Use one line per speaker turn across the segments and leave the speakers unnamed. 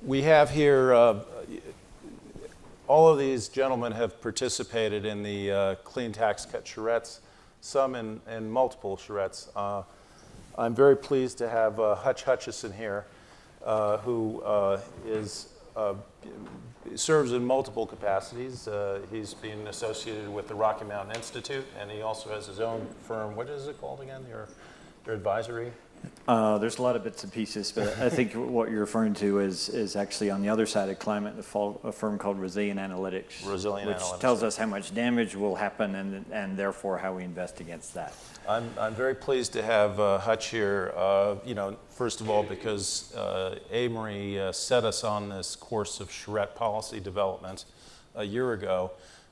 We have here, all of these gentlemen have participated in the clean tax cut charrettes, some in multiple charrettes. I'm very pleased to have Hutch Hutchinson here, who serves in multiple capacities. He's been associated with the Rocky Mountain Institute, and he also has his own firm. What is it called again, your advisory?
There's a lot of bits and pieces, but I think what you're referring to is actually on the other side of climate, a firm called Resilient Analytics, which tells us how much damage will happen and therefore how we invest against that.
I'm very pleased to have Hutch here, first of all, because AREI set us on this course of charrette policy development a year ago,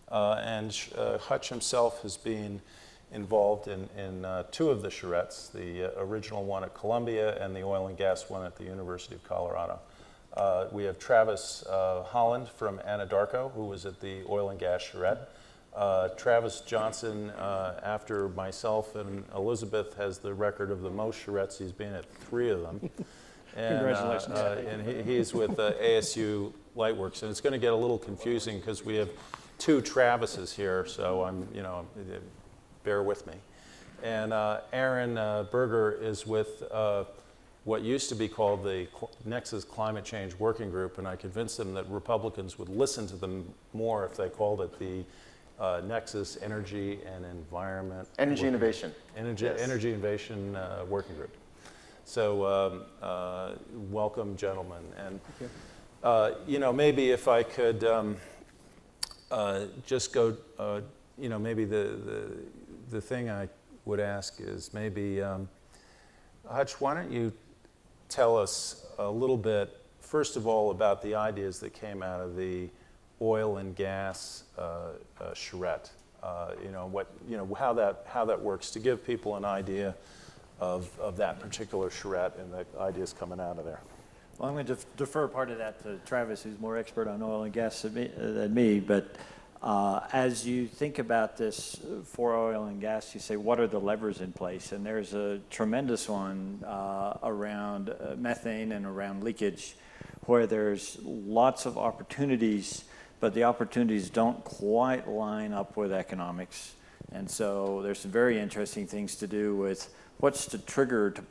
and Hutch himself has been involved in two of the charrettes, the original one at Columbia and the oil and gas one at the University of Colorado. We have Travis Holland from Anadarko, who was at the oil and gas charrette. Travis Johnson, after myself and Elizabeth, has the record of the most charrettes. He's been at 3 of them. And,
congratulations.
And he's with ASU LightWorks. And it's going to get a little confusing because we have 2 Travises here, so bear with me. And Aaron Berger is with what used to be called the Nexus Climate Change Working Group, and I convinced them that Republicans would listen to them more if they called it the Nexus Energy and Environment.
Energy Innovation.
Energy Innovation Working Group. So welcome, gentlemen. And maybe if I could just go, maybe the thing I would ask is maybe, Hutch, why don't you tell us a little bit, first of all, about the ideas that came out of the oil and gas charrette, how that works, to give people an idea of that particular charrette and the ideas coming out of there.
Well, I'm going to defer part of that to Travis, who's more expert on oil and gas than me, but as you think about this for oil and gas, you say, what are the levers in place? And there's a tremendous one around methane and around leakage, where there's lots of opportunities, but the opportunities don't quite line up with economics. And so there's some very interesting things to do with what's the trigger to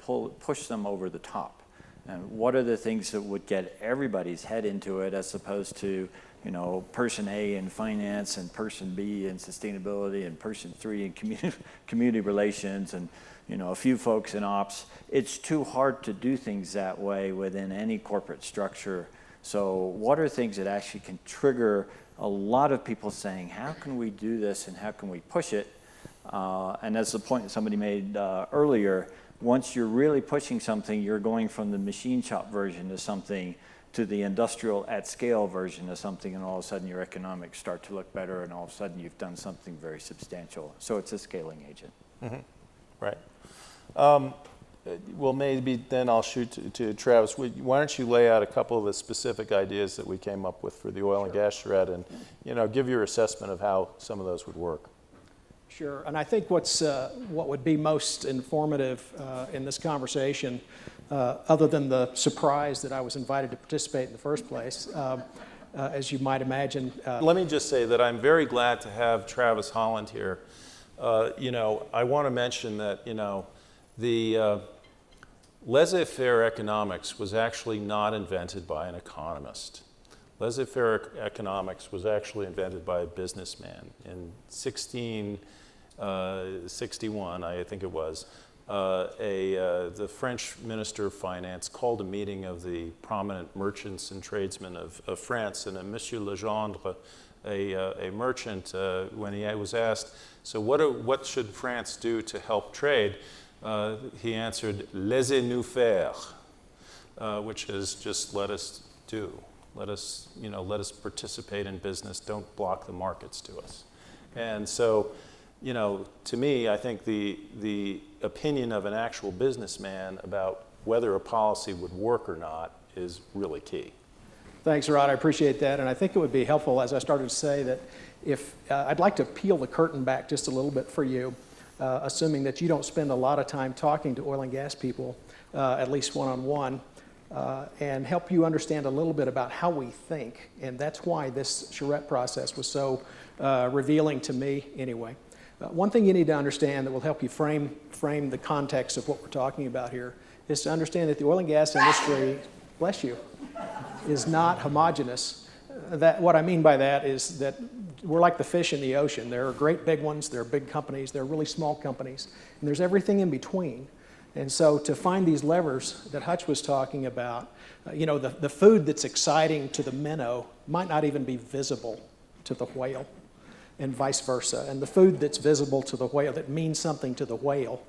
push them over the top. And what are the things that would get everybody's head into it, as opposed to person A in finance and person B in sustainability and person 3 in community relations and a few folks in ops. It's too hard to do things that way within any corporate structure. So what are things that actually can trigger a lot of people saying, how can we do this and how can we push it? And that's the point that somebody made earlier. Once you're really pushing something, you're going from the machine shop version to something to the industrial at scale version of something, and all of a sudden your economics start to look better, and all of a sudden you've done something very substantial. So it's a scaling agent.
Mm-hmm. Right. Well, maybe then I'll shoot to Travis. Why don't you lay out a couple of the specific ideas that we came up with for the oil and gas charrette, and give your assessment of how some of those would work.
Sure, and I think what would be most informative in this conversation, other than the surprise that I was invited to participate in the first place, as you might imagine.
Let me just say that I'm very glad to have Travis Holland here. I want to mention that, the laissez-faire economics was actually not invented by an economist. Laissez-faire economics was actually invented by a businessman in 1661, I think it was. The French Minister of Finance called a meeting of the prominent merchants and tradesmen of France, and Monsieur Legendre, a merchant, when he was asked, so what should France do to help trade? He answered, laissez-nous faire, which is just let us do. Let us participate in business. Don't block the markets to us. And so, to me, I think the opinion of an actual businessman about whether a policy would work or not is really key.
Thanks, Rod. I appreciate that. And I think it would be helpful, as I started to say, that if I'd like to peel the curtain back just a little bit for you, assuming that you don't spend a lot of time talking to oil and gas people, at least one-on-one. and help you understand a little bit about how we think. And that's why this charrette process was so revealing to me anyway. One thing you need to understand that will help you frame the context of what we're talking about here is to understand that the oil and gas industry, bless you, is not homogeneous. What I mean by that is that we're like the fish in the ocean. There are great big ones, there are big companies, there are really small companies, and there's everything in between. And so to find these levers that Hutch was talking about, the food that's exciting to the minnow might not even be visible to the whale, and vice versa. And the food that's visible to the whale, that means something to the whale,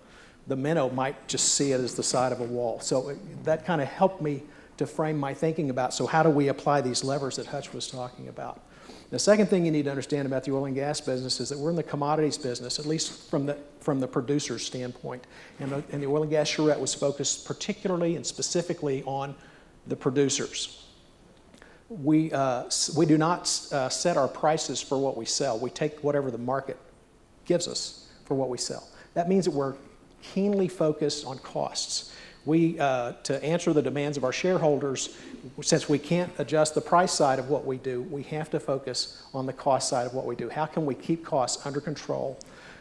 the minnow might just see it as the side of a wall. So that kind of helped me to frame my thinking about, so how do we apply these levers that Hutch was talking about? The second thing you need to understand about the oil and gas business is that we're in the commodities business, at least from the producer's standpoint. And the oil and gas charrette was focused particularly and specifically on the producers. We do not set our prices for what we sell. We take whatever the market gives us for what we sell. That means that we're keenly focused on costs. To answer the demands of our shareholders, since we can't adjust the price side of what we do, we have to focus on the cost side of what we do. How can we keep costs under control?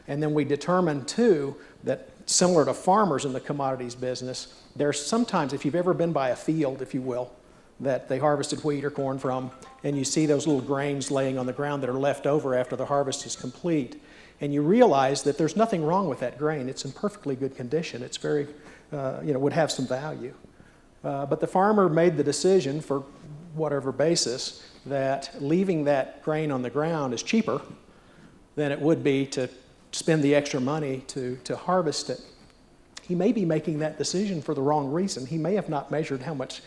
And then we determine, too, that similar to farmers in the commodities business, there's sometimes, if you've ever been by a field, if you will, that they harvested wheat or corn from, and you see those little grains laying on the ground that are left over after the harvest is complete, and you realize that there's nothing wrong with that grain. It's in perfectly good condition. It's very, would have some value. But the farmer made the decision, for whatever basis, that leaving that grain on the ground is cheaper than it would be to spend the extra money to harvest it. He may be making that decision for the wrong reason. He may have not measured how much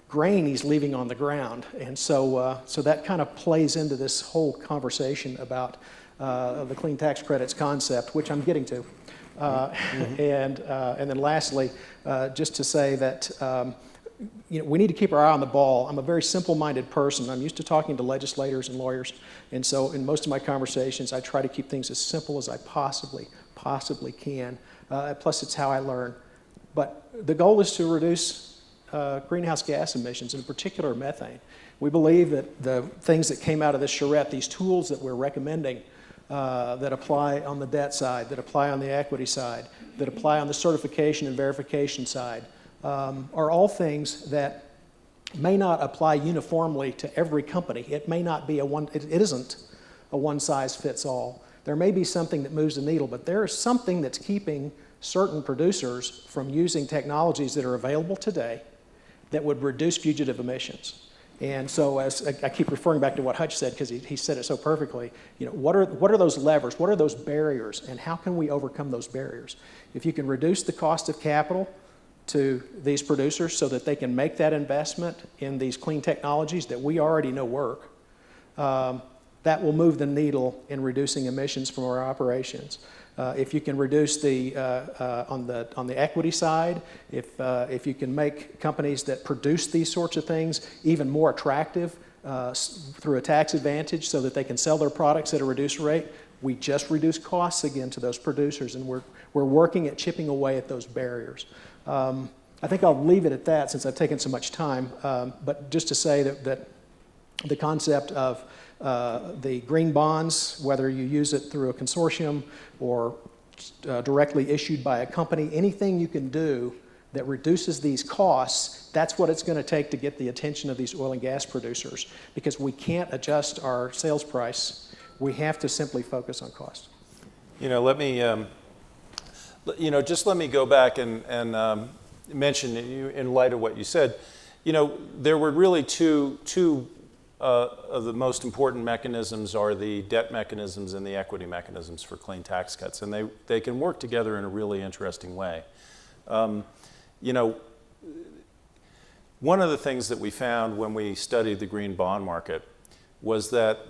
grain he's leaving on the ground. And so that kind of plays into this whole conversation about the clean tax credits concept, which I'm getting to. And then lastly, just to say that we need to keep our eye on the ball. I'm a very simple-minded person. I'm used to talking to legislators and lawyers, and so in most of my conversations, I try to keep things as simple as I possibly can. Plus, it's how I learn. But the goal is to reduce greenhouse gas emissions, in particular methane. We believe that the things that came out of this charrette, these tools that we're recommending, that apply on the debt side, that apply on the equity side, that apply on the certification and verification side, are all things that may not apply uniformly to every company. It may not be it isn't a one-size-fits-all. There may be something that moves the needle, but there is something that's keeping certain producers from using technologies that are available today that would reduce fugitive emissions. And so, as I keep referring back to what Hutch said, because he said it so perfectly, what are those levers? What are those barriers? And how can we overcome those barriers? If you can reduce the cost of capital to these producers so that they can make that investment in these clean technologies that we already know work, that will move the needle in reducing emissions from our operations. If you can reduce on the equity side, if you can make companies that produce these sorts of things even more attractive through a tax advantage so that they can sell their products at a reduced rate, we just reduce costs again to those producers, and we're working at chipping away at those barriers. I think I'll leave it at that since I've taken so much time, but just to say that the concept of the green bonds, whether you use it through a consortium or directly issued by a company, anything you can do that reduces these costs, that's what it's going to take to get the attention of these oil and gas producers, because we can't adjust our sales price. We have to simply focus on cost.
Let me, just let me go back and mention, in light of what you said, there were really two of the most important mechanisms are the debt mechanisms and the equity mechanisms for clean tax cuts, and they can work together in a really interesting way. One of the things that we found when we studied the green bond market was that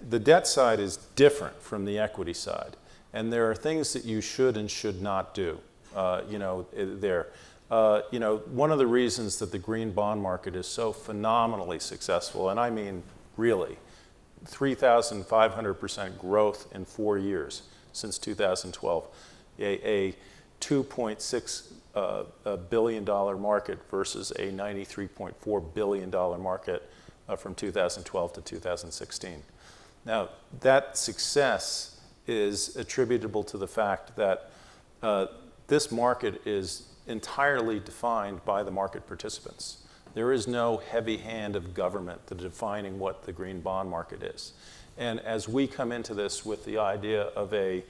the debt side is different from the equity side, and there are things that you should and should not do there. One of the reasons that the green bond market is so phenomenally successful, and I mean really, 3,500% growth in 4 years since 2012, a $2.6 billion market versus a $93.4 billion market from 2012 to 2016. Now, that success is attributable to the fact that this market is entirely defined by the market participants. There is no heavy hand of government to defining what the green bond market is. And as we come into this with the idea of a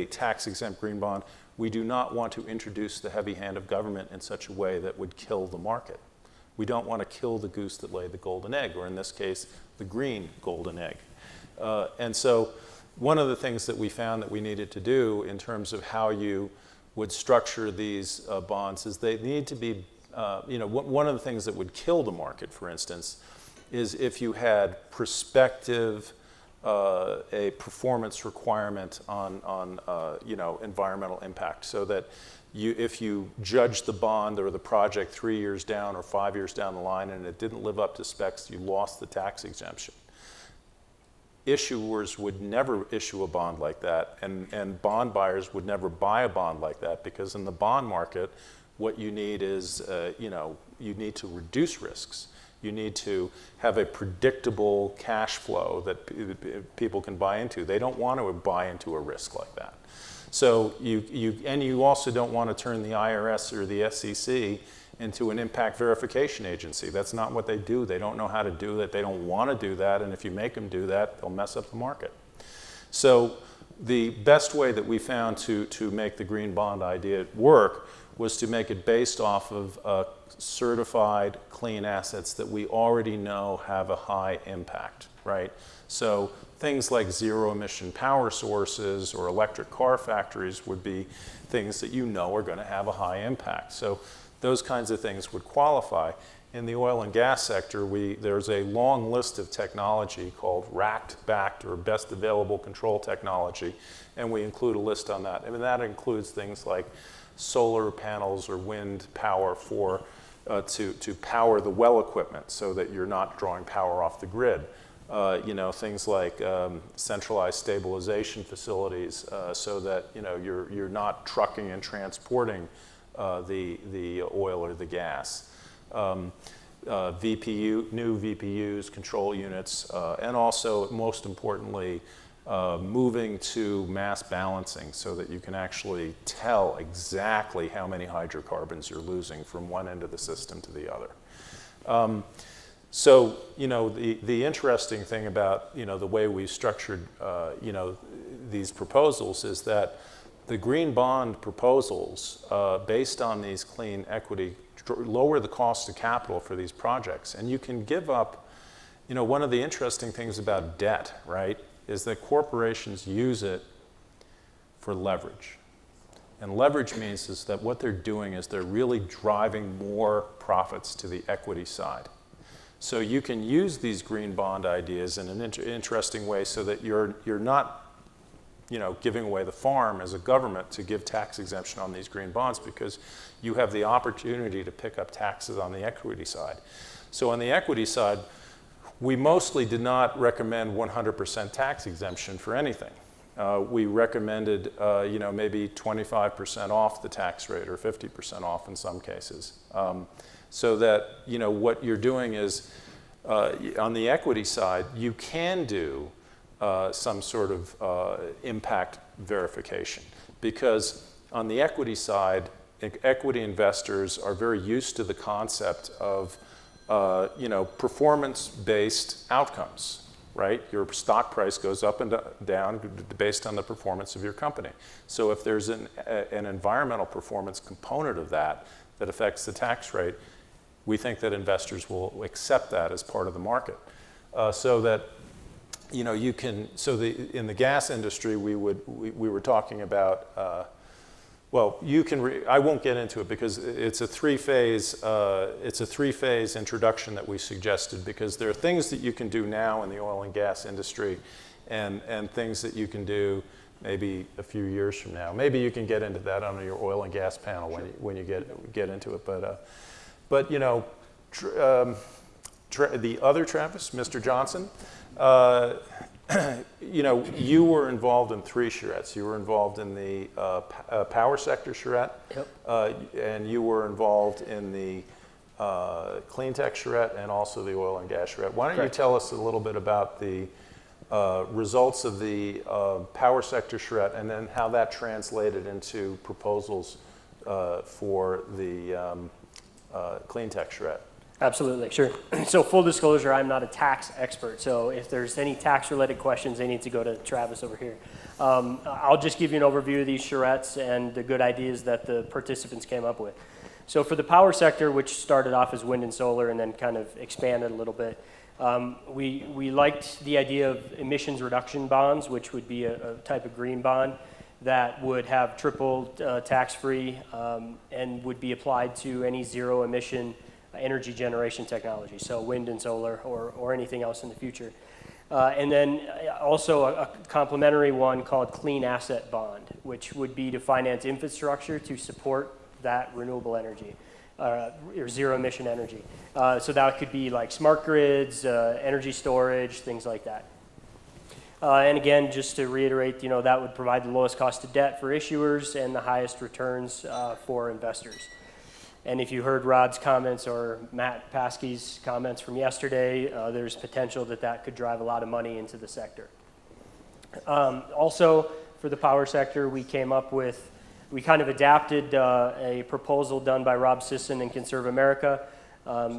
tax-exempt green bond, we do not want to introduce the heavy hand of government in such a way that would kill the market. We don't want to kill the goose that laid the golden egg, or in this case, the green golden egg. And so one of the things that we found that we needed to do in terms of how you would structure these bonds is they need to be, one of the things that would kill the market, for instance, is if you had prospective, a performance requirement on environmental impact, so that if you judge the bond or the project 3 years down or 5 years down the line and it didn't live up to specs, you lost the tax exemption. Issuers would never issue a bond like that, and bond buyers would never buy a bond like that, because in the bond market, what you need is, you need to reduce risks. You need to have a predictable cash flow that people can buy into. They don't want to buy into a risk like that. So you also don't want to turn the IRS or the SEC into an impact verification agency. That's not what they do. They don't know how to do that. They don't want to do that. And if you make them do that, they'll mess up the market. So the best way that we found to make the green bond idea work was to make it based off of certified clean assets that we already know have a high impact, right? So things like zero emission power sources or electric car factories would be things that you know are going to have a high impact. So those kinds of things would qualify. In the oil and gas sector, there's a long list of technology called RACT-backed or best available control technology, and we include a list on that. And that includes things like solar panels or wind power to power the well equipment so that you're not drawing power off the grid. Things like centralized stabilization facilities so that you're not trucking and transporting the oil or the gas. New VPUs, control units, and also, most importantly, moving to mass balancing so that you can actually tell exactly how many hydrocarbons you're losing from one end of the system to the other. So, the interesting thing about, the way we structured, these proposals is that the green bond proposals, based on these clean equity, lower the cost of capital for these projects. And you can give up, one of the interesting things about debt, right, is that corporations use it for leverage. And leverage means is that what they're doing is they're really driving more profits to the equity side. So you can use these green bond ideas in an interesting way so that you're not giving away the farm as a government to give tax exemption on these green bonds, because you have the opportunity to pick up taxes on the equity side. So on the equity side, we mostly did not recommend 100% tax exemption for anything. We recommended, maybe 25% off the tax rate or 50% off in some cases. So that, what you're doing is, on the equity side, you can do some sort of impact verification, because on the equity side, equity investors are very used to the concept of performance-based outcomes, right? Your stock price goes up and down based on the performance of your company. So if there's an environmental performance component of that affects the tax rate, we think that investors will accept that as part of the market. So that you can, in the gas industry, we were talking about, I won't get into it because it's a three-phase introduction that we suggested, because there are things that you can do now in the oil and gas industry and things that you can do maybe a few years from now. Maybe you can get into that on your oil and gas panel when you get into it. But the other Travis, Mr. Johnson, you know, you were involved in 3 charrettes. You were involved in the power sector charrette, and you were involved in the clean tech charrette and also the oil and gas charrette. Why don't you tell us a little bit about the results of the power sector charrette and then how that translated into proposals for the clean tech charrette?
Absolutely, sure. So full disclosure, I'm not a tax expert. So if there's any tax-related questions, they need to go to Travis over here. I'll just give you an overview of these charrettes and the good ideas that the participants came up with. So for the power sector, which started off as wind and solar and then kind of expanded a little bit, we liked the idea of emissions reduction bonds, which would be a type of green bond that would have triple tax-free and would be applied to any zero emission energy generation technology, so wind and solar or anything else in the future. And then also a complementary one called clean asset bond, which would be to finance infrastructure to support that renewable energy or zero emission energy. So that could be like smart grids, energy storage, things like that. And again, just to reiterate, you know, that would provide the lowest cost of debt for issuers and the highest returns for investors. And if you heard Rod's comments or Matt Paskey's comments from yesterday, there's potential that that could drive a lot of money into the sector. Also, for the power sector, we kind of adapted a proposal done by Rob Sisson and Conserve America.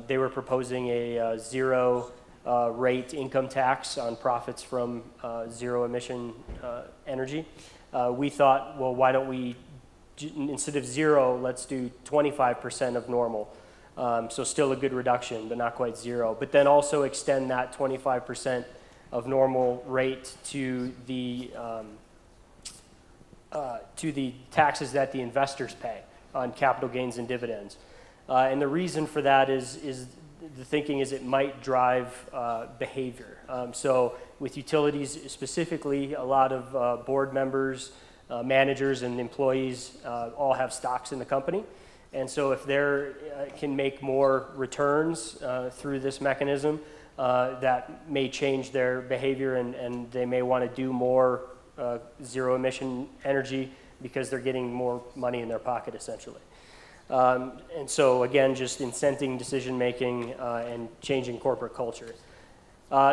They were proposing a zero rate income tax on profits from zero emission energy. We thought, well, why don't we, instead of 0, let's do 25% of normal. So still a good reduction, but not quite 0. But then also extend that 25% of normal rate to the taxes that the investors pay on capital gains and dividends. And the reason for that is the thinking is it might drive behavior. So with utilities specifically, a lot of board members, managers and employees all have stocks in the company. And so if they can make more returns through this mechanism, that may change their behavior and they may want to do more zero emission energy because they're getting more money in their pocket essentially. And so again, just incenting decision making and changing corporate culture.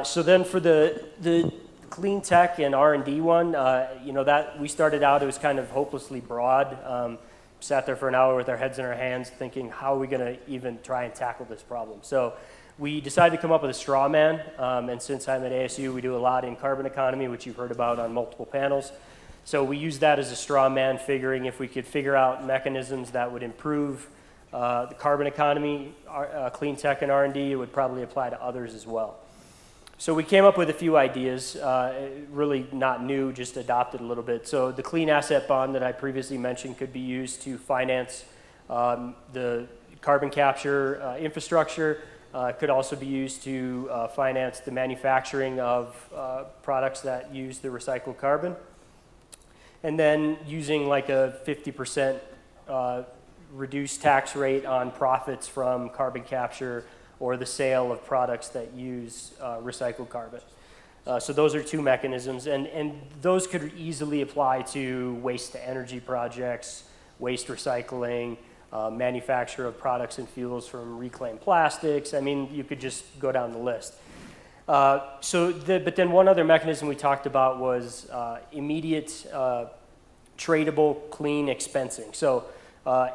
So then for the clean tech and R&D one, you know, that we started out, it was kind of hopelessly broad. Sat there for an hour with our heads in our hands thinking, how are we going to even try and tackle this problem? So we decided to come up with a straw man, and since I'm at ASU, we do a lot in carbon economy, which you've heard about on multiple panels. So we used that as a straw man, figuring if we could figure out mechanisms that would improve the carbon economy, clean tech and R&D, it would probably apply to others as well. So we came up with a few ideas, really not new, just adopted a little bit. So the clean asset bond that I previously mentioned could be used to finance the carbon capture infrastructure. Could also be used to finance the manufacturing of products that use the recycled carbon. And then using like a 50% reduced tax rate on profits from carbon capture or the sale of products that use recycled carbon. So those are two mechanisms, and those could easily apply to waste to energy projects, waste recycling, manufacture of products and fuels from reclaimed plastics. I mean, you could just go down the list. But then one other mechanism we talked about was immediate tradable clean expensing. So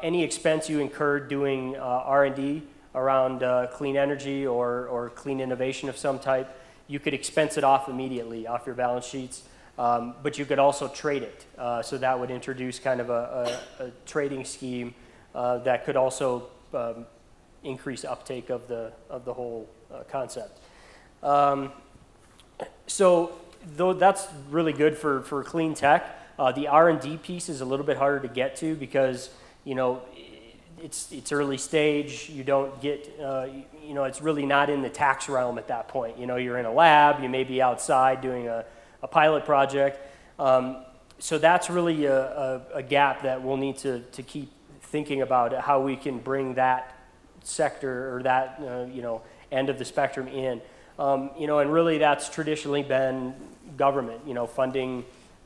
any expense you incurred doing R&D around clean energy or clean innovation of some type, you could expense it off immediately off your balance sheets, but you could also trade it. So that would introduce kind of a trading scheme that could also increase uptake of the whole concept. So though that's really good for clean tech, the R&D piece is a little bit harder to get to because, you know, it's early stage. You don't get, you know, it's really not in the tax realm at that point. You know, you're in a lab, you may be outside doing a pilot project. So that's really a gap that we'll need to keep thinking about how we can bring that sector or that, you know, end of the spectrum in. And really that's traditionally been government, funding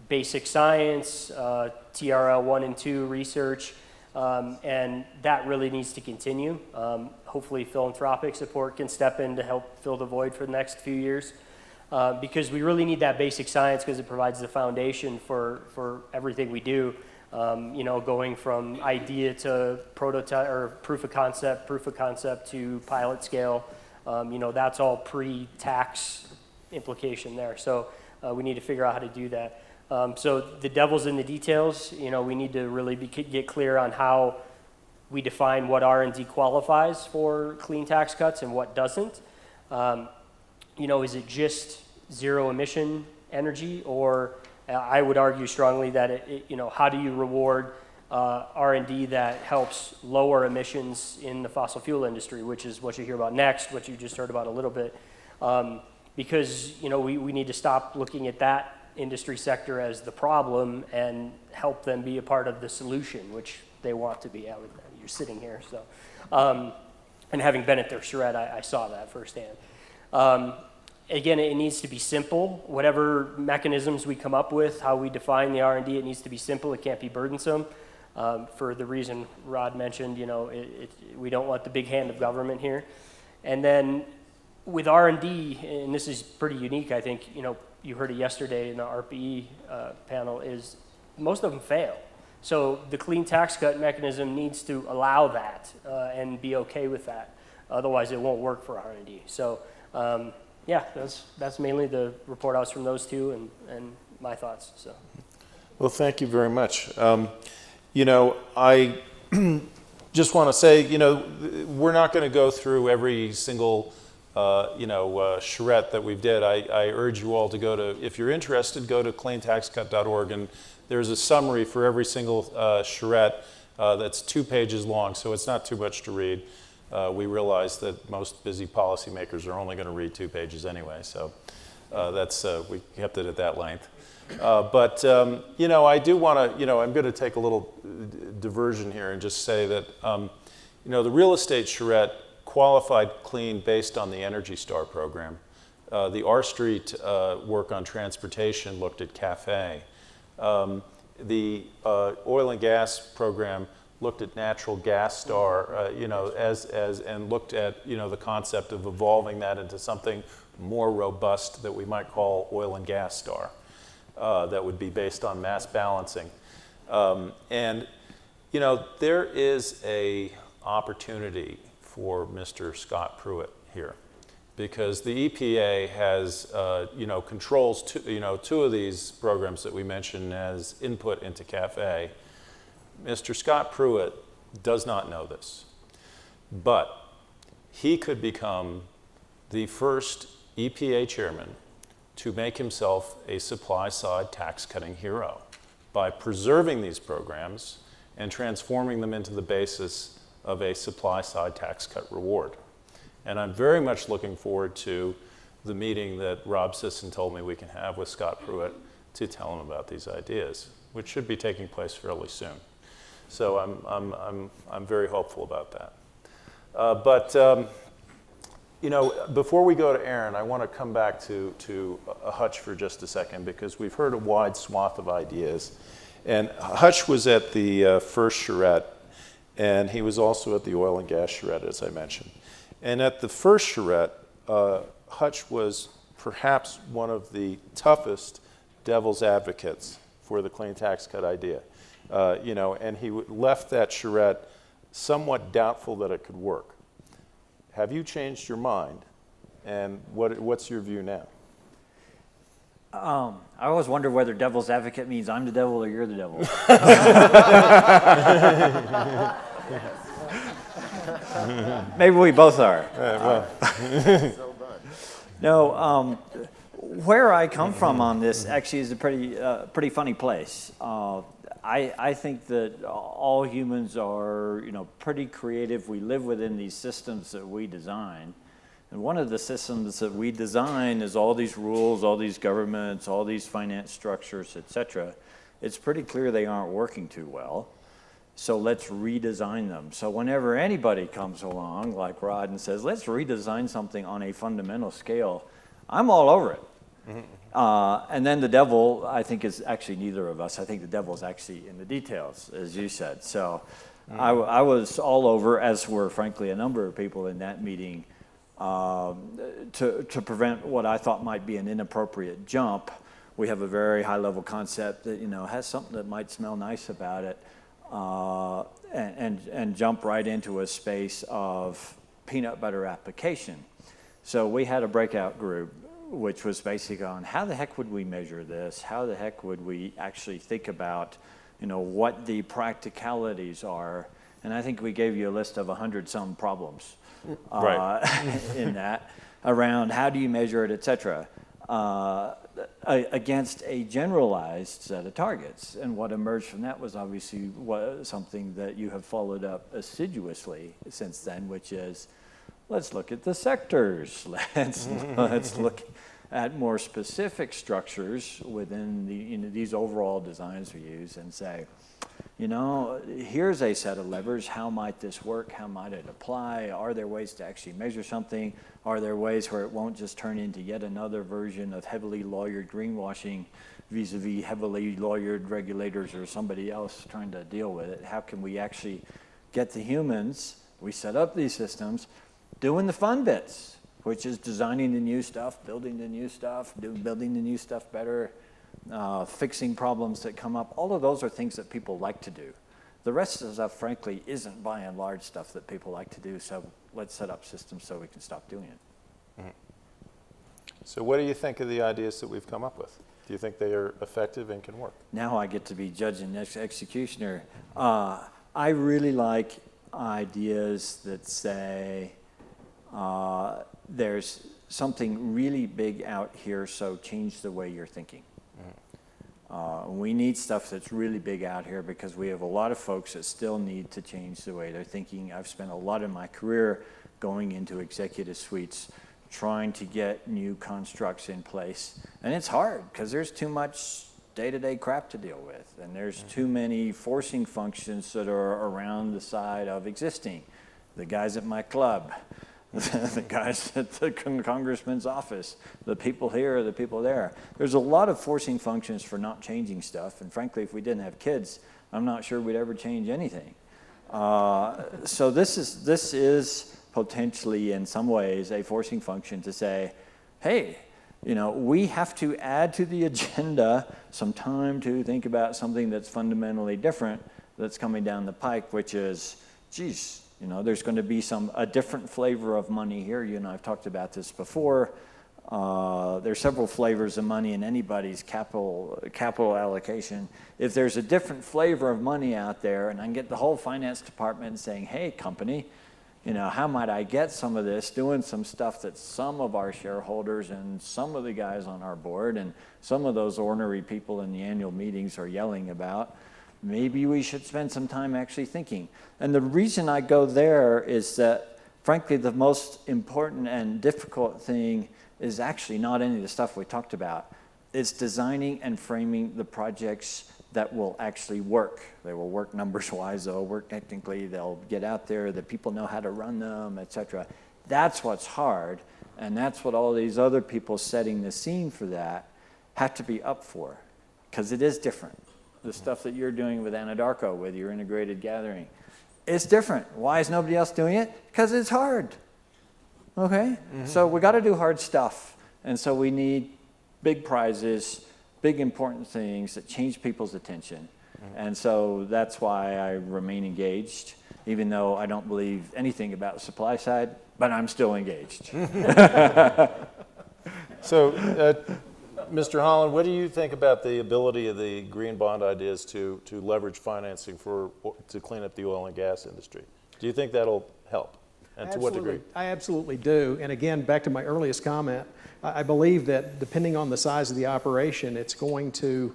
basic science, TRL 1 and 2 research, and that really needs to continue. Hopefully philanthropic support can step in to help fill the void for the next few years, because we really need that basic science because it provides the foundation for everything we do. Going from idea to prototype or proof of concept to pilot scale, that's all pre-tax implication there. So we need to figure out how to do that. So the devil's in the details. We need to really get clear on how we define what R&D qualifies for clean tax cuts and what doesn't. Is it just zero emission energy, or I would argue strongly that how do you reward R&D that helps lower emissions in the fossil fuel industry, which is what you hear about next, what you just heard about a little bit, because we need to stop looking at that industry sector as the problem and help them be a part of the solution, which they want to be. You're sitting here, so and having been at their charrette, I saw that firsthand. Again, it needs to be simple. Whatever mechanisms we come up with, how we define the R&D, it needs to be simple. It can't be burdensome. For the reason Rod mentioned, we don't want the big hand of government here. And then with R&D, and this is pretty unique, I think, you heard it yesterday in the RPE panel, is most of them fail. So the clean tax cut mechanism needs to allow that and be okay with that. Otherwise, it won't work for R&D. So. Yeah, that's mainly the report outs from those two and my thoughts. So,
well, thank you very much. I just want to say, we're not going to go through every single, charrette that we've did. I urge you all to go to, if you're interested, go to cleantaxcut.org, and there's a summary for every single charrette that's 2 pages long, so it's not too much to read. We realize that most busy policymakers are only going to read 2 pages anyway, so we kept it at that length. But I do want to, I'm going to take a little diversion here and just say that, the real estate charrette qualified clean based on the Energy Star program. The R Street work on transportation looked at CAFE. The oil and gas program looked at natural gas star, and looked at, the concept of evolving that into something more robust that we might call oil and gas star, that would be based on mass balancing. There is a opportunity for Mr. Scott Pruitt here, because the EPA has, controls two of these programs that we mentioned as input into CAFE. Mr. Scott Pruitt does not know this, but he could become the first EPA chairman to make himself a supply-side tax-cutting hero by preserving these programs and transforming them into the basis of a supply-side tax cut reward. And I'm very much looking forward to the meeting that Rob Sisson told me we can have with Scott Pruitt to tell him about these ideas, which should be taking place fairly soon. So I'm very hopeful about that. Before we go to Aaron, I want to come back to Hutch for just a second, because we've heard a wide swath of ideas. And Hutch was at the first charrette, and he was also at the oil and gas charrette, as I mentioned. And at the first charrette, Hutch was perhaps one of the toughest devil's advocates for the clean tax cut idea. And he left that charrette somewhat doubtful that it could work. Have you changed your mind? And what's your view now?
I always wonder whether devil's advocate means I'm the devil or you're the devil. Maybe we both are. No, where I come from on this actually is a pretty funny place. I think that all humans are, pretty creative. We live within these systems that we design. And one of the systems that we design is all these rules, all these governments, all these finance structures, et cetera. It's pretty clear they aren't working too well. So let's redesign them. So whenever anybody comes along, like Rod, and says, let's redesign something on a fundamental scale, I'm all over it. And then the devil, I think, is actually neither of us. I think the devil is actually in the details, as you said. So I was all over, as were, frankly, a number of people in that meeting, to prevent what I thought might be an inappropriate jump. We have a very high-level concept that, has something that might smell nice about it, and jump right into a space of peanut butter application. So we had a breakout group, which was basically on how the heck would we measure this? How the heck would we actually think about, what the practicalities are? And I think we gave you a list of 100-some problems in that, around how do you measure it, et cetera, against a generalized set of targets. And what emerged from that was obviously something that you have followed up assiduously since then, which is, let's look at the sectors. Let's look at more specific structures within these overall designs we use and say, here's a set of levers. How might this work? How might it apply? Are there ways to actually measure something? Are there ways where it won't just turn into yet another version of heavily lawyered greenwashing vis-a-vis heavily lawyered regulators or somebody else trying to deal with it? How can we actually get the humans, we set up these systems, doing the fun bits, which is designing the new stuff, building the new stuff, building the new stuff better, fixing problems that come up. All of those are things that people like to do. The rest of the stuff, frankly, isn't by and large stuff that people like to do, so let's set up systems so we can stop doing it.
So what do you think of the ideas that we've come up with? Do you think they are effective and can work?
Now I get to be judge and executioner. I really like ideas that say, there's something really big out here, so change the way you're thinking. We need stuff that's really big out here because we have a lot of folks that still need to change the way they're thinking. I've spent a lot of my career going into executive suites, trying to get new constructs in place. And it's hard because there's too much day-to-day crap to deal with. And there's too many forcing functions that are around the side of existing. The guys at my club, the guys at the congressman's office, the people here, the people there. There's a lot of forcing functions for not changing stuff. And frankly, if we didn't have kids, I'm not sure we'd ever change anything. So this is potentially, in some ways, a forcing function to say, hey, we have to add to the agenda some time to think about something that's fundamentally different that's coming down the pike, which is, geez, there's going to be a different flavor of money here. I've talked about this before. There's several flavors of money in anybody's capital allocation. If there's a different flavor of money out there, and I can get the whole finance department saying, hey, company, how might I get some of this, doing some stuff that some of our shareholders and some of the guys on our board and some of those ornery people in the annual meetings are yelling about, maybe we should spend some time actually thinking. And the reason I go there is that, frankly, the most important and difficult thing is actually not any of the stuff we talked about. It's designing and framing the projects that will actually work. They will work numbers-wise, they'll work technically, they'll get out there, the people know how to run them, et cetera. That's what's hard, and that's what all these other people setting the scene for that have to be up for, because it is different. The stuff that you're doing with Anadarko, with your integrated gathering, it's different. Why is nobody else doing it? Because it's hard, okay? So we got to do hard stuff, and so we need big prizes, big important things that change people's attention. And so that's why I remain engaged, even though I don't believe anything about the supply side, but I'm still engaged.
So, Mr. Holland, what do you think about the ability of the green bond ideas to leverage financing to clean up the oil and gas industry? Do you think that'll help? And to what degree?
I absolutely do. And again, back to my earliest comment, I believe that depending on the size of the operation, it's going to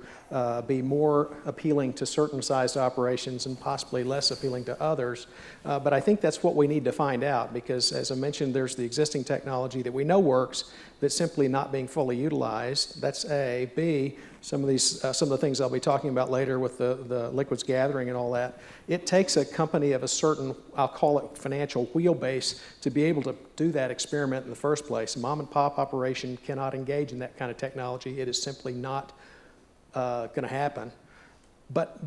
be more appealing to certain sized operations and possibly less appealing to others. But I think that's what we need to find out, because as I mentioned, there's the existing technology that we know works that's simply not being fully utilized. That's A. B, some of the things I'll be talking about later with the liquids gathering and all that. It takes a company of a certain, I'll call it financial wheelbase, to be able to do that experiment in the first place. A mom and pop operation cannot engage in that kind of technology. It is simply not going to happen. But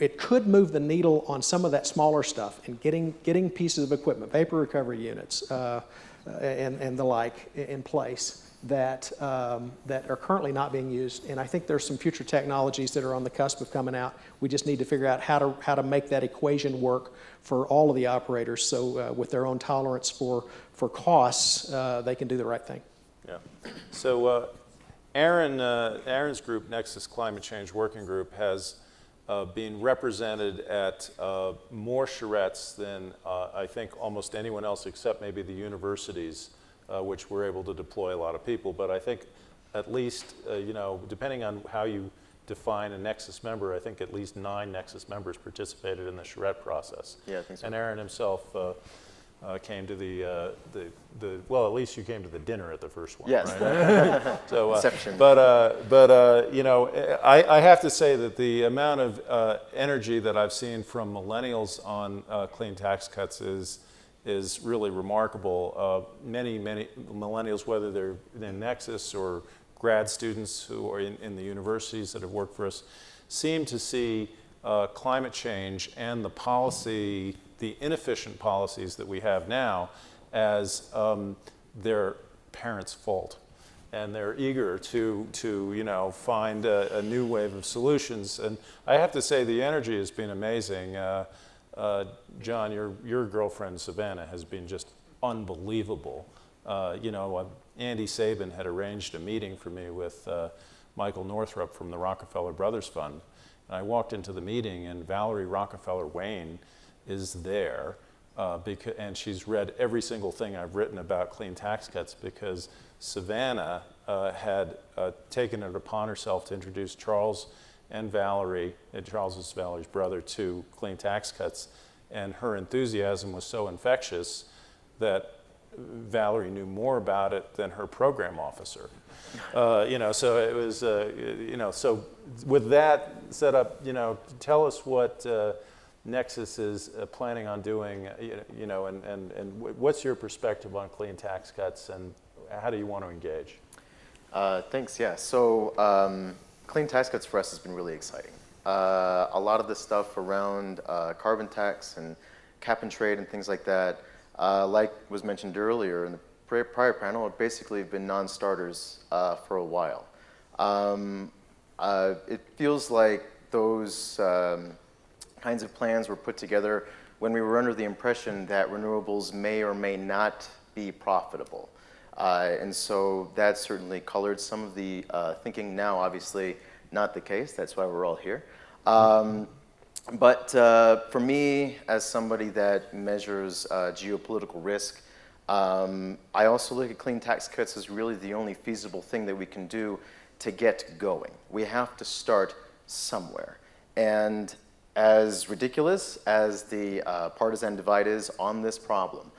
it could move the needle on some of that smaller stuff and getting pieces of equipment, vapor recovery units, and the like in place that are currently not being used. And I think there's some future technologies that are on the cusp of coming out. We just need to figure out how to make that equation work for all of the operators, so with their own tolerance for costs, they can do the right thing.
Yeah. So Aaron's group, Nexus Climate Change Working Group, has been represented at more charrettes than I think almost anyone else, except maybe the universities, which were able to deploy a lot of people. But I think at least, depending on how you define a Nexus member, I think at least 9 Nexus members participated in the charrette process.
Yeah, I think so.
And Aaron himself came to well, at least you came to the dinner at the first one.
Yes.
Right? So,
Exception.
I have to say that the amount of energy that I've seen from millennials on clean tax cuts is really remarkable. Many millennials, whether they're in Nexus or grad students who are in the universities that have worked for us, seem to see climate change and the inefficient policies that we have now as their parents' fault. And they're eager to find a new wave of solutions. And I have to say the energy has been amazing. John, your girlfriend Savannah has been just unbelievable. Andy Sabin had arranged a meeting for me with Michael Northrup from the Rockefeller Brothers Fund. And I walked into the meeting, and Valerie Rockefeller Wayne is there, and she's read every single thing I've written about clean tax cuts, because Savannah had taken it upon herself to introduce Charles and Valerie, and Charles is Valerie's brother, to clean tax cuts. And her enthusiasm was so infectious that Valerie knew more about it than her program officer. So it was, so with that set up, tell us what Nexus is planning on doing, and what's your perspective on clean tax cuts, and how do you want to engage?
Thanks, yeah. So clean tax cuts for us has been really exciting. A lot of the stuff around carbon tax and cap and trade and things like that, like was mentioned earlier in the prior panel, have basically been non-starters for a while. It feels like those kinds of plans were put together when we were under the impression that renewables may or may not be profitable. And so that certainly colored some of the thinking. Now, obviously, not the case. That's why we're all here. But for me, as somebody that measures geopolitical risk, I also look at clean tax cuts as really the only feasible thing that we can do to get going. We have to start somewhere. And as ridiculous as the partisan divide is on this problem,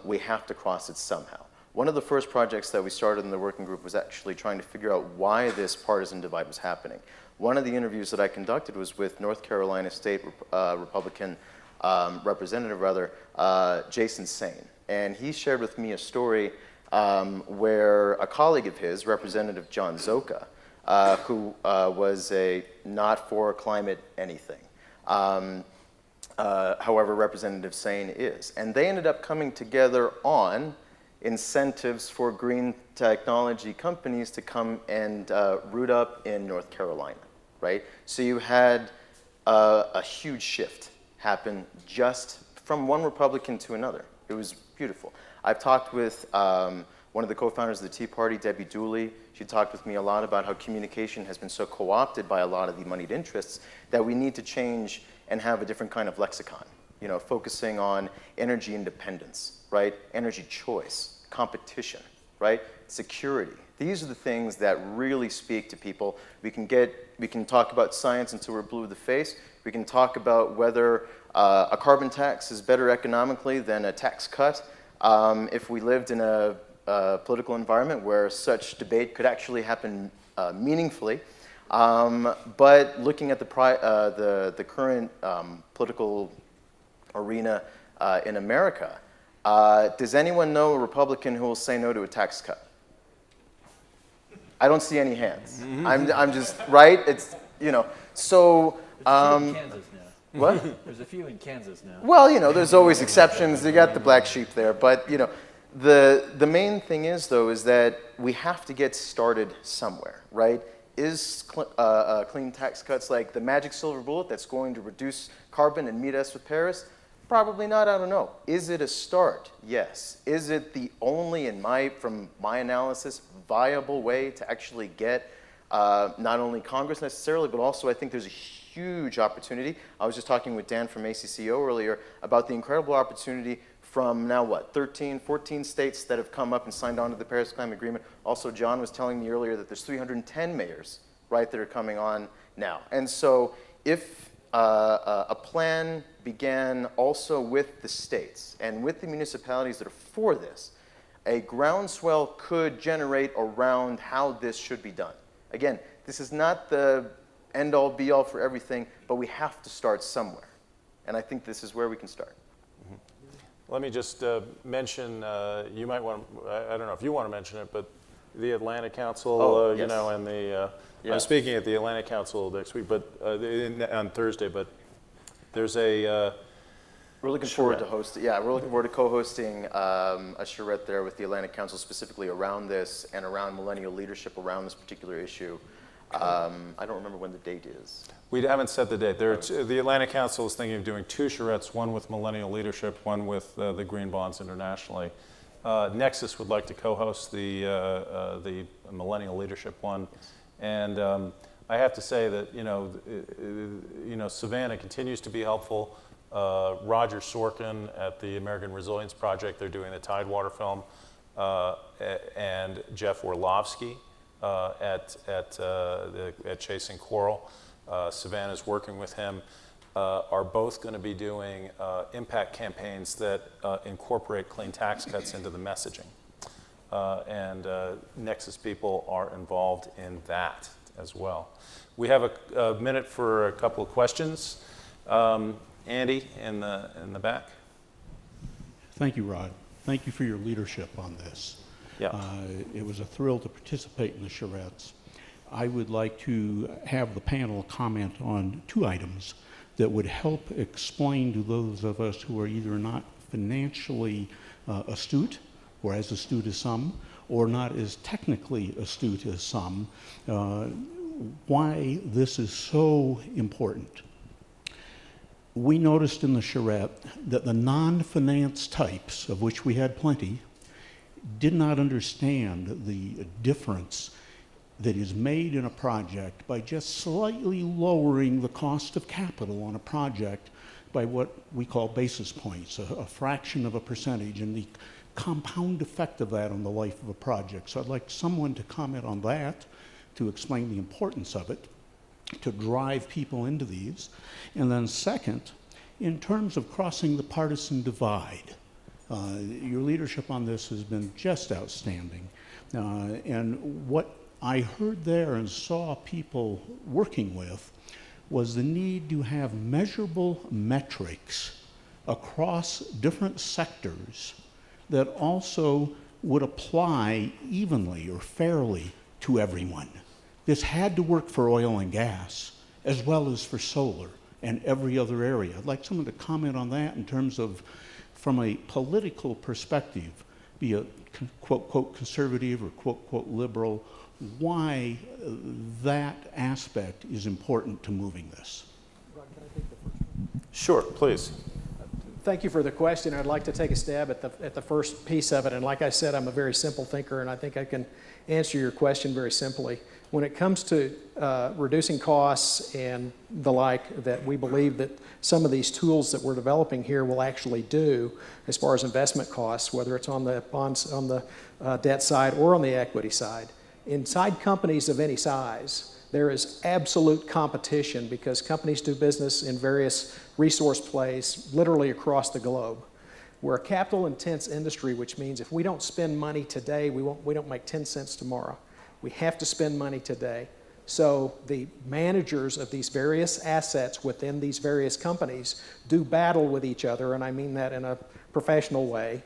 we have to cross it somehow. One of the first projects that we started in the working group was actually trying to figure out why this partisan divide was happening. One of the interviews that I conducted was with North Carolina State Republican Representative, Jason Sain. And he shared with me a story where a colleague of his, Representative John Zoka, who was a not for climate anything. However, Representative Sain is. And they ended up coming together on incentives for green technology companies to come and root up in North Carolina, right? So you had a huge shift happen just from one Republican to another. It was beautiful. I've talked with one of the co-founders of the Tea Party, Debbie Dooley. She talked with me a lot about how communication has been so co-opted by a lot of the moneyed interests that we need to change and have a different kind of lexicon, focusing on energy independence, right? Energy choice, competition, right? Security. These are the things that really speak to people. We can talk about science until we're blue in the face. We can talk about whether a carbon tax is better economically than a tax cut. If we lived in a political environment where such debate could actually happen meaningfully. But looking at the current political arena in America, does anyone know a Republican who will say no to a tax cut? I don't see any hands. I'm just, right? It's, you know, so.
There's a few in Kansas now.
What?
There's a few in Kansas now.
Well, you know, there's always exceptions. You got the black sheep there. But, you know, the main thing is, though, is that we have to get started somewhere, right? Is clean tax cuts like the magic silver bullet that's going to reduce carbon and meet us with Paris? Probably not, I don't know. Is it a start? Yes. Is it the only, from my analysis, viable way to actually get not only Congress necessarily, but also I think there's a huge opportunity. I was just talking with Dan from ACCO earlier about the incredible opportunity from now what, 13, 14 states that have come up and signed on to the Paris Climate Agreement. Also, John was telling me earlier that there's 310 mayors, right, that are coming on now. And so if a plan began also with the states and with the municipalities that are for this, a groundswell could generate around how this should be done. Again, this is not the end-all, be-all for everything, but we have to start somewhere. And I think this is where we can start.
Let me just mention, you might want, I don't know if you want to mention it, but the Atlantic Council,
yes.
you know, and the, I'm speaking at the Atlantic Council next week, but on Thursday, but there's a
we're looking forward to hosting, we're looking forward to co-hosting a charrette there with the Atlantic Council specifically around this and around millennial leadership around this particular issue. I don't remember when the date is.
We haven't set the date. The Atlantic Council is thinking of doing 2 charrettes, one with millennial leadership, one with the Green Bonds internationally. Nexus would like to co-host the millennial leadership one. And I have to say that, you know, Savannah continues to be helpful. Roger Sorkin at the American Resilience Project, they're doing the Tidewater film, and Jeff Orlovsky at Chasing Coral. Savannah's working with him, are both going to be doing impact campaigns that incorporate clean tax cuts into the messaging. And Nexus people are involved in that as well. We have a minute for a couple of questions. Andy in the back.
Thank you, Rod. Thank you for your leadership on this.
Yeah.
It was a thrill to participate in the charrettes. I would like to have the panel comment on 2 items that would help explain to those of us who are either not financially astute, or as astute as some, or not as technically astute as some, why this is so important. We noticed in the charrette that the non-finance types, of which we had plenty, did not understand the difference that is made in a project by just slightly lowering the cost of capital on a project by what we call basis points, a fraction of a percentage, and the compound effect of that on the life of a project. So I'd like someone to comment on that, to explain the importance of it, to drive people into these. And then second, in terms of crossing the partisan divide, your leadership on this has been just outstanding. And what I heard there and saw people working with was the need to have measurable metrics across different sectors that also would apply evenly or fairly to everyone. This had to work for oil and gas as well as for solar and every other area. I'd like someone to comment on that in terms of, from a political perspective, be a quote, quote, conservative or quote, quote, liberal, why that aspect is important to moving this.
Sure, please.
Thank you for the question. I'd like to take a stab at the first piece of it. And like I said, I'm a very simple thinker, and I think I can answer your question very simply. When it comes to reducing costs and the like, that we believe that some of these tools that we're developing here will actually do as far as investment costs, whether it's on the bonds, on the debt side or on the equity side. Inside companies of any size, there is absolute competition because companies do business in various resource plays literally across the globe. We're a capital-intense industry, which means if we don't spend money today, we don't make 10 cents tomorrow. We have to spend money today. So the managers of these various assets within these various companies do battle with each other, and I mean that in a professional way,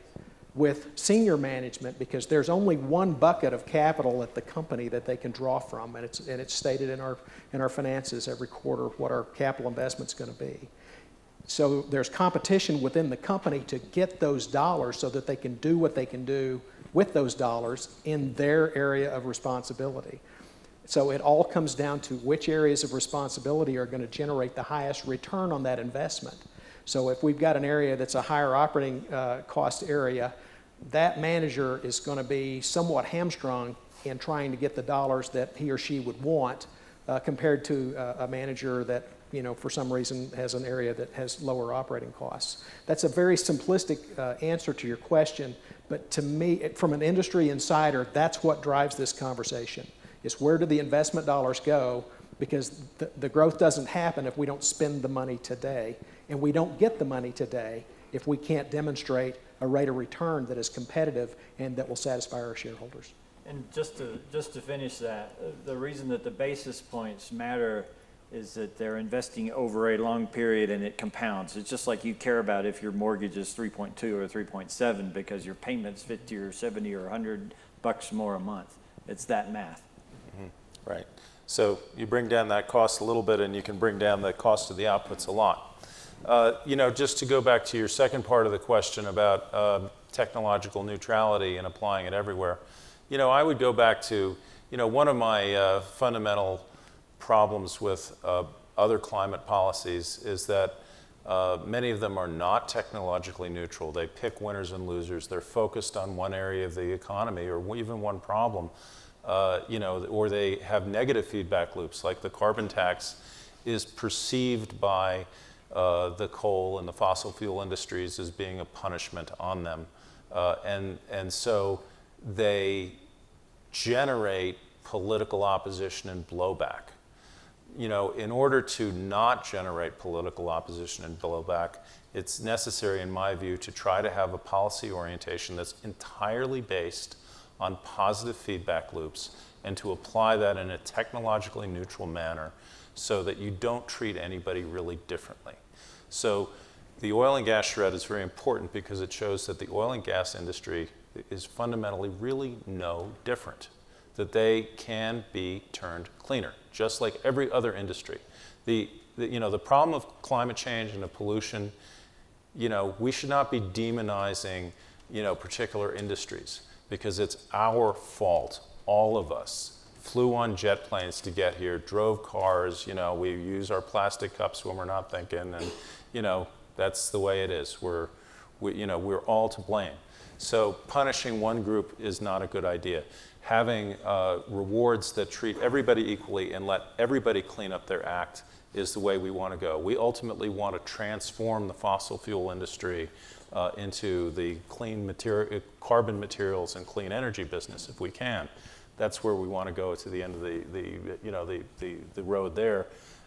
with senior management, because there's only one bucket of capital at the company that they can draw from, and it's stated in our finances every quarter what our capital investment's going to be. So there's competition within the company to get those dollars so that they can do what they can do with those dollars in their area of responsibility. So it all comes down to which areas of responsibility are going to generate the highest return on that investment. So if we've got an area that's a higher operating cost area, that manager is going to be somewhat hamstrung in trying to get the dollars that he or she would want compared to a manager that, you know, for some reason has an area that has lower operating costs. That's a very simplistic answer to your question, but to me, from an industry insider, that's what drives this conversation, is where do the investment dollars go, because the growth doesn't happen if we don't spend the money today, and we don't get the money today if we can't demonstrate a rate of return that is competitive and that will satisfy our shareholders.
And just to finish that, the reason that the basis points matter is that they're investing over a long period and it compounds. It's just like you care about if your mortgage is 3.2 or 3.7 because your payment's 50 or 70 or $100 more a month. It's that math.
Mm-hmm. Right. So you bring down that cost a little bit and you can bring down the cost of the outputs a lot. You know, just to go back to your second part of the question about technological neutrality and applying it everywhere, you know, I would go back to, you know, one of my fundamental problems with other climate policies is that many of them are not technologically neutral. They pick winners and losers. They're focused on one area of the economy or even one problem, you know, or they have negative feedback loops, like the carbon tax is perceived by the coal and the fossil fuel industries as being a punishment on them. And so they generate political opposition and blowback. You know, in order to not generate political opposition and blowback, it's necessary, in my view, to try to have a policy orientation that's entirely based on positive feedback loops and to apply that in a technologically neutral manner so that you don't treat anybody really differently. So the oil and gas shred is very important because it shows that the oil and gas industry is fundamentally really no different, that they can be turned cleaner, just like every other industry. You know, the problem of climate change and of pollution, you know, we should not be demonizing, you know, particular industries because it's our fault. All of us flew on jet planes to get here, drove cars, you know, we use our plastic cups when we're not thinking, and, you know, that's the way it is. You know, we're all to blame. So punishing one group is not a good idea. Having rewards that treat everybody equally and let everybody clean up their act is the way we want to go. We ultimately want to transform the fossil fuel industry into the clean carbon materials and clean energy business if we can. That's where we want to go to the end of the road there.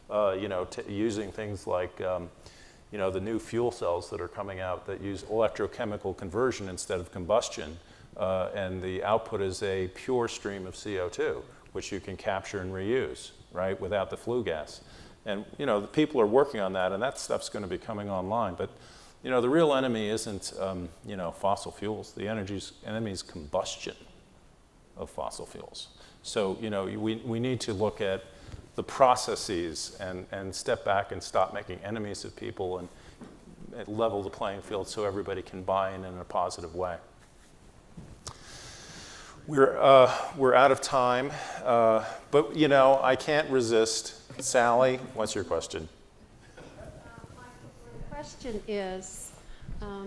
You know, using things like you know, the new fuel cells that are coming out that use electrochemical conversion instead of combustion, and the output is a pure stream of CO2, which you can capture and reuse, right, without the flue gas. And, you know, the people are working on that, and that stuff's going to be coming online. But, you know, the real enemy isn't, you know, fossil fuels. The enemy is combustion of fossil fuels. So, you know, we need to look at the processes and step back and stop making enemies of people and level the playing field so everybody can buy in a positive way. We're out of time, but you know, I can't resist. Sally, what's your question?
My question is,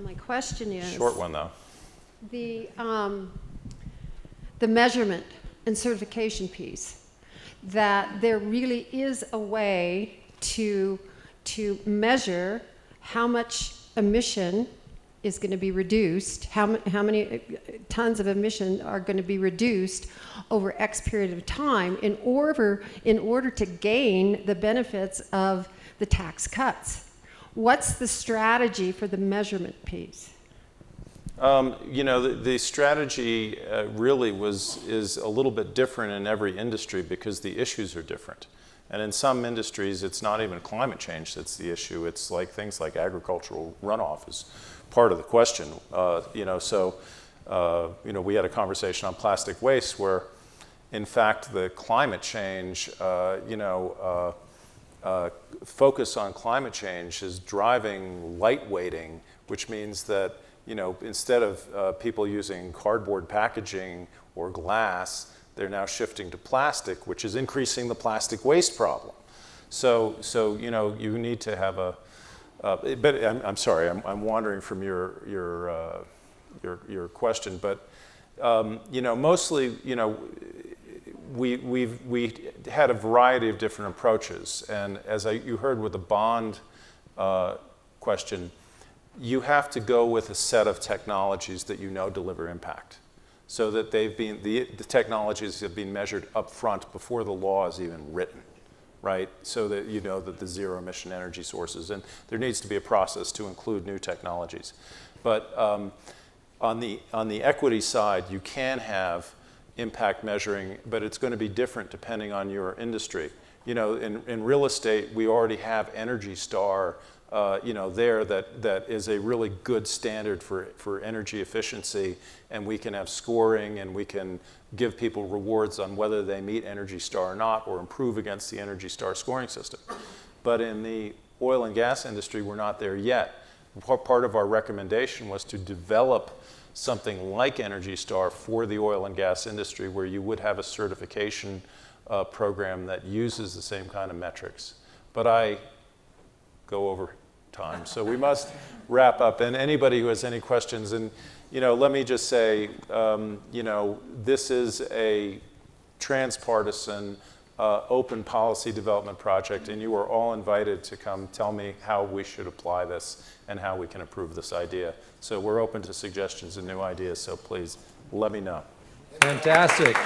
My question is
Short one, though.
the measurement and certification piece, that there really is a way to measure how much emission is going to be reduced, how many tons of emission are going to be reduced over X period of time in order to gain the benefits of the tax cuts. What's the strategy for the measurement piece?
You know, the strategy really is a little bit different in every industry because the issues are different. And in some industries, it's not even climate change that's the issue. It's like things like agricultural runoff is part of the question. You know, so you know, we had a conversation on plastic waste where, in fact, the climate change, you know, focus on climate change is driving lightweighting, which means that, you know, instead of people using cardboard packaging or glass, they're now shifting to plastic, which is increasing the plastic waste problem. So you know, you need to have a. But I'm sorry, I'm wandering from your question. But you know, mostly, you know, we had a variety of different approaches, and as you heard with the bond question, you have to go with a set of technologies that you know deliver impact, so that the technologies have been measured up front before the law is even written, right? So that you know that the zero emission energy sources, and there needs to be a process to include new technologies. But on the equity side, you can have impact measuring, but it's going to be different depending on your industry. You know, in real estate, we already have Energy Star, you know, that is a really good standard for energy efficiency, and we can have scoring, and we can give people rewards on whether they meet Energy Star or not, or improve against the Energy Star scoring system. But in the oil and gas industry, we're not there yet. Part of our recommendation was to develop something like Energy Star for the oil and gas industry, where you would have a certification program that uses the same kind of metrics. But I go over time, so we must wrap up. And anybody who has any questions, and you know, let me just say, you know, this is a transpartisan, open policy development project, and you are all invited to come tell me how we should apply this and how we can improve this idea. So we're open to suggestions and new ideas, so please let me know.
Fantastic.